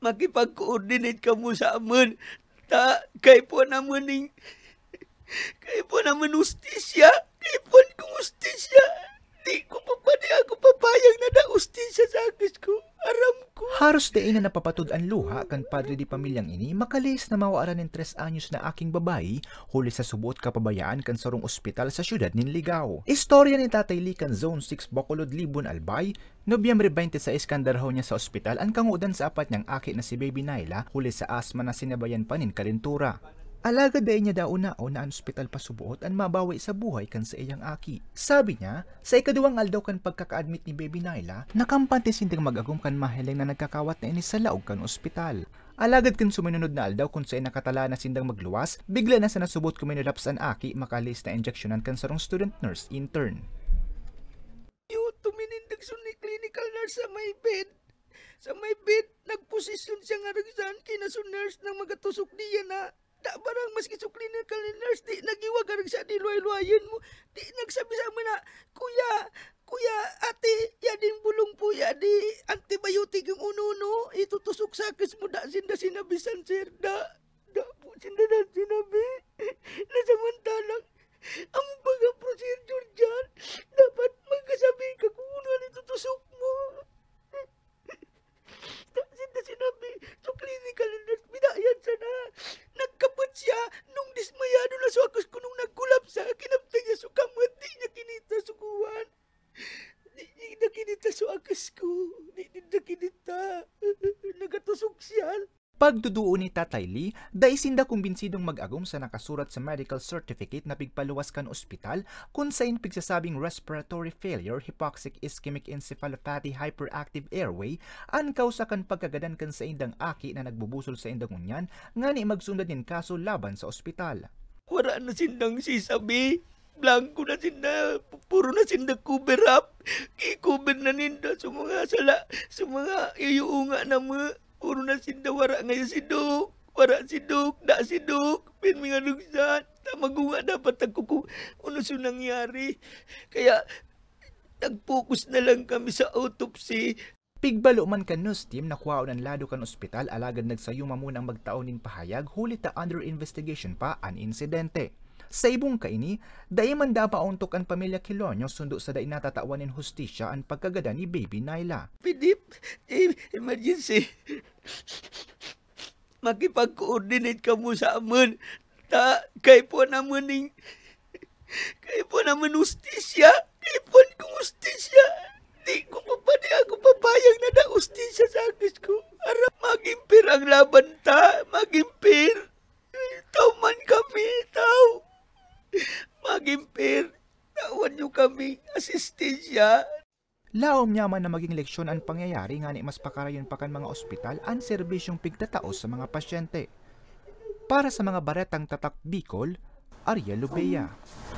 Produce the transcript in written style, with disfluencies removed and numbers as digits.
makipag-coordinate ka mo sa amin. Kay po naman ustisya. Kay po kong ustisya. Di ako papayag na ustisya sa agis ko. Aram ko. Haros day na napapatud ang luha kan padre di pamilyang ini makalis na mawaaran ng 3 anyos na aking babayi huli sa subuot kapabayaan kan sarong ospital sa syudad nin Ligao. Istorya ni Tatay Lee kan Zone 6 Bacolod, Libon, Albay, Nobyembre 26 kandarho niya sa ospital ang kangudan sa apat niyang aki na si Baby Naila huli sa asma na sinabayan pa nin kalentura. Alagad day niya daw na ang ospital pa subuot ang mabawi sa buhay kan sa iyang aki. Sabi niya, sa ikaduwang aldaw kan pagkaka-admit ni Baby Naila, nakampante sinding mag-agum kan mahiling na nagkakawat na inis sa laog kan ospital. Alagad kan suminunod na aldaw kung sa'y nakatala na sindang magluwas, bigla na sa nasubot kuminulaps ang aki makalis na injeksyonan kan sarong student nurse intern. Tuminindag sun ni clinical nurse sa may bed. Sa may bed, nagposisyon siya nga ragsan kinasun nurse nang magatusok diya na barang maski sa clinical nurse, di nagiwag ka sa di luay-luayan mo. Di nagsabi sa amin na, Kuya, ate, yading bulong po, yadi antibiotic yung uno-uno, itutusok sa akis mo, sinda sinabisan, sir, po, sinda na sinabi. Nasamantalang, ang baga procedure dyan, dapat magkasabi ka kung ano itutusok mo. Sinda sinabi, so clinical nurse, binayan sana. Nagkapot siya nung dismayado na sa akos ko nung nagkulapsa. Kinapta niya sa kamot. Di niya kinita sukuhan. Di niya kinita sa akos ko. Di niya kinita. Nagatusok siya. Pagduduo ni Tatay Lee, daisinda kumbinsidong mag-agum sa nakasurat sa medical certificate na pigpaluwas kan ospital kung sain pigsasabing respiratory failure, hypoxic ischemic encephalopathy, hyperactive airway, ang kausa kan pagkagadan kan sa indang aki na nagbubusol sa indang unyan, nga ni magsundad din kaso laban sa ospital. Wala na sindang sisabi. Blanco na sinda. Puro na sinda cover up. I-cover na ninda sa mga sala. Sa mga iyuunga na mga. Puro na sinda, wara ngayon si Duk. Wara si Duk, da si Duk. Pin mga lugsan. Tamagunga dapat ako ano sa nangyari. Kaya, nag-focus na lang kami sa autopsy. Pigbalo man kan news team na kuwaon ang lado kan ospital alagad nagsayuma munang magtaonin pahayag huli ta under investigation pa ang insidente. Sa ibong kaini, dahi man da pauntok ang pamilya Quilonio sundo sa dahi natatawanin hustisya ang pagkagada ni Baby Naila. Pidip, emergency. Makipag-coordinate ka mo sa amin. Kay po naman ustisya. Kay po kong ustisya. Di ako papayag na ustisya sa agis ko. Para magimpir ang laban ta. Magimpir. Tao man kami, tao. Magimpir. Tawan nyo kami. Asistensya. Laom niya man na maging leksyon ang pangyayari nga ni mas pakarayon pa kan mga ospital ang serbisyong pigtataos sa mga pasyente. Para sa mga baretang tatak Bicol, Ariel Lubea.